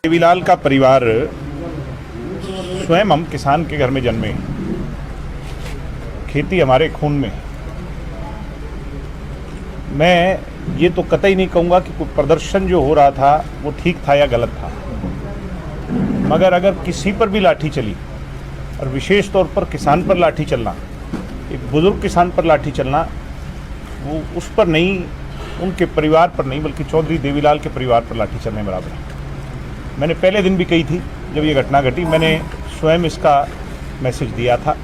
देवीलाल का परिवार स्वयं हम किसान के घर में जन्मे, खेती हमारे खून में। मैं ये तो कतई नहीं कहूँगा कि कोई प्रदर्शन जो हो रहा था वो ठीक था या गलत था, मगर अगर किसी पर भी लाठी चली और विशेष तौर पर किसान पर लाठी चलना, एक बुजुर्ग किसान पर लाठी चलना, वो उस पर नहीं, उनके परिवार पर नहीं, बल्कि चौधरी देवीलाल के परिवार पर लाठी चलने बराबर है। मैंने पहले दिन भी कही थी जब ये घटना घटी, मैंने स्वयं इसका मैसेज दिया था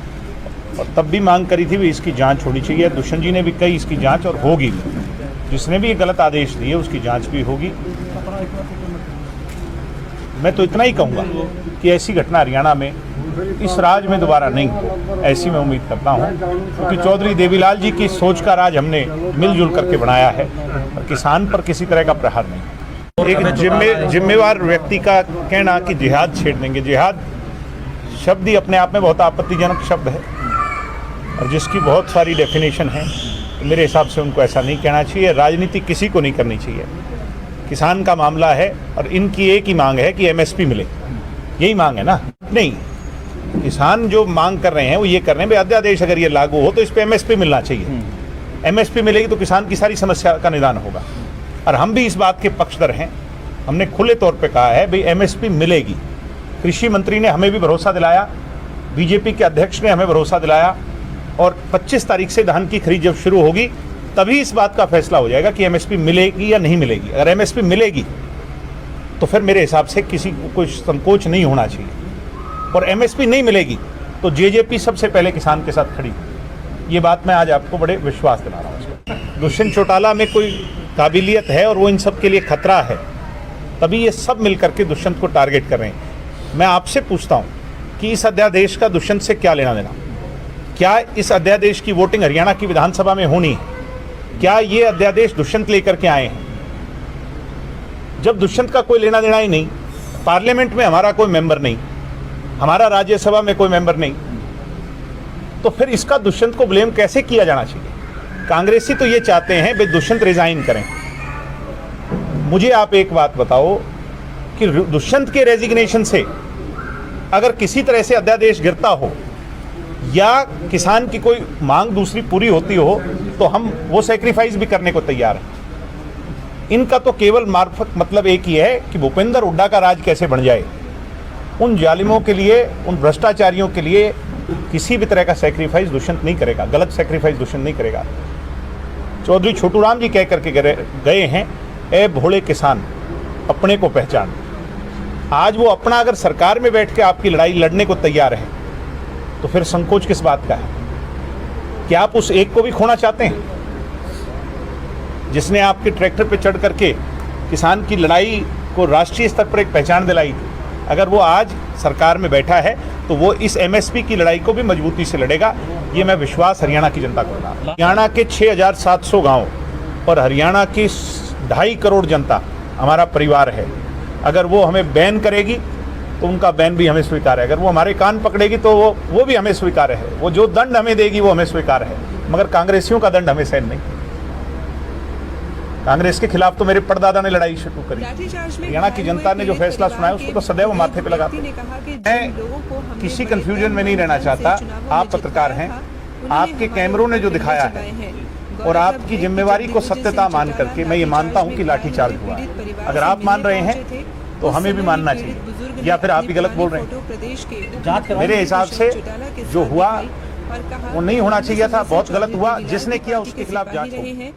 और तब भी मांग करी थी भी इसकी जांच होनी चाहिए। दुष्यंत जी ने भी कही इसकी जांच और होगी, जिसने भी ये गलत आदेश दिए उसकी जांच भी होगी। मैं तो इतना ही कहूँगा कि ऐसी घटना हरियाणा में इस राज में दोबारा नहीं हो, ऐसी मैं उम्मीद करता हूँ, क्योंकि चौधरी देवीलाल जी की सोच का राज हमने मिलजुल करके बनाया है और किसान पर किसी तरह का प्रहार नहीं। एक जिम्मेवार व्यक्ति का कहना कि जिहाद छेड़ देंगे, जिहाद शब्द ही अपने आप में बहुत आपत्तिजनक शब्द है और जिसकी बहुत सारी डेफिनेशन है। मेरे हिसाब से उनको ऐसा नहीं कहना चाहिए। राजनीति किसी को नहीं करनी चाहिए। किसान का मामला है और इनकी एक ही मांग है कि एमएसपी मिले, यही मांग है ना। नहीं, किसान जो मांग कर रहे हैं वो ये कर रहे हैं भाई अध्यादेश अगर ये लागू हो तो इस पर एमएसपी मिलना चाहिए। एमएसपी मिलेगी तो किसान की सारी समस्या का निदान होगा और हम भी इस बात के पक्षधर हैं। हमने खुले तौर पे कहा है भाई एमएसपी मिलेगी। कृषि मंत्री ने हमें भी भरोसा दिलाया, बीजेपी के अध्यक्ष ने हमें भरोसा दिलाया और 25 तारीख से धान की खरीद जब शुरू होगी तभी इस बात का फैसला हो जाएगा कि एमएसपी मिलेगी या नहीं मिलेगी। अगर एमएसपी मिलेगी तो फिर मेरे हिसाब से किसी को कोई संकोच नहीं होना चाहिए, और एमएसपी नहीं मिलेगी तो जेजेपी सबसे पहले किसान के साथ खड़ी। ये बात मैं आज आपको बड़े विश्वास दिला रहा हूँ। दुष्यंत चौटाला में कोई काबिलियत है और वो इन सब के लिए खतरा है, तभी ये सब मिलकर के दुष्यंत को टारगेट कर रहे हैं। मैं आपसे पूछता हूँ कि इस अध्यादेश का दुष्यंत से क्या लेना देना? क्या इस अध्यादेश की वोटिंग हरियाणा की विधानसभा में होनी है? क्या ये अध्यादेश दुष्यंत लेकर के आए हैं? जब दुष्यंत का कोई लेना देना ही नहीं, पार्लियामेंट में हमारा कोई मेंबर नहीं, हमारा राज्यसभा में कोई मेंबर नहीं, तो फिर इसका दुष्यंत को ब्लेम कैसे किया जाना चाहिए? कांग्रेसी तो ये चाहते हैं भाई दुष्यंत रिजाइन करें। मुझे आप एक बात बताओ कि दुष्यंत के रेजिग्नेशन से अगर किसी तरह से अध्यादेश गिरता हो या किसान की कोई मांग दूसरी पूरी होती हो तो हम वो सेक्रीफाइस भी करने को तैयार हैं। इनका तो केवल मार्फत मतलब एक ही है कि भूपेंद्र हुड्डा का राज कैसे बन जाए। उन जालिमों के लिए, उन भ्रष्टाचारियों के लिए किसी भी तरह का सेक्रीफाइस दुष्यंत नहीं करेगा, गलत सेक्रीफाइस दुष्यंत नहीं करेगा। चौधरी छोटूराम जी कह करके गए हैं, ए भोले किसान अपने को पहचान। आज वो अपना अगर सरकार में बैठ के आपकी लड़ाई लड़ने को तैयार है तो फिर संकोच किस बात का है? क्या आप उस एक को भी खोना चाहते हैं जिसने आपके ट्रैक्टर पे चढ़ करके किसान की लड़ाई को राष्ट्रीय स्तर पर एक पहचान दिलाई थी? अगर वो आज सरकार में बैठा है तो वो इस एमएसपी की लड़ाई को भी मजबूती से लड़ेगा। ये मैं विश्वास हरियाणा की जनता को रहा। हरियाणा के 6700 गांव और हरियाणा की 2.5 करोड़ जनता हमारा परिवार है। अगर वो हमें बैन करेगी तो उनका बैन भी हमें स्वीकार है। अगर वो हमारे कान पकड़ेगी तो वो भी हमें स्वीकार है। वो जो दंड हमें देगी वो हमें स्वीकार है, मगर कांग्रेसियों का दंड हमें सहन नहीं। कांग्रेस के खिलाफ तो मेरे परदादा ने लड़ाई शुरू करी। हरियाणा की जनता ने जो फैसला सुनाया उसको तो सदैव माथे पे लगाते। मैं किसी कंफ्यूजन में नहीं रहना चाहता। आप पत्रकार हैं, आपके कैमरों ने जो दिखाया है और आपकी जिम्मेवारी को सत्यता मान करके मैं ये मानता हूँ कि लाठीचार्ज हुआ है। अगर आप मान रहे हैं तो हमें भी मानना चाहिए, या फिर आप भी गलत बोल रहे हैं। मेरे हिसाब से जो हुआ वो नहीं होना चाहिए था, बहुत गलत हुआ। जिसने किया उसके खिलाफ जांच हो।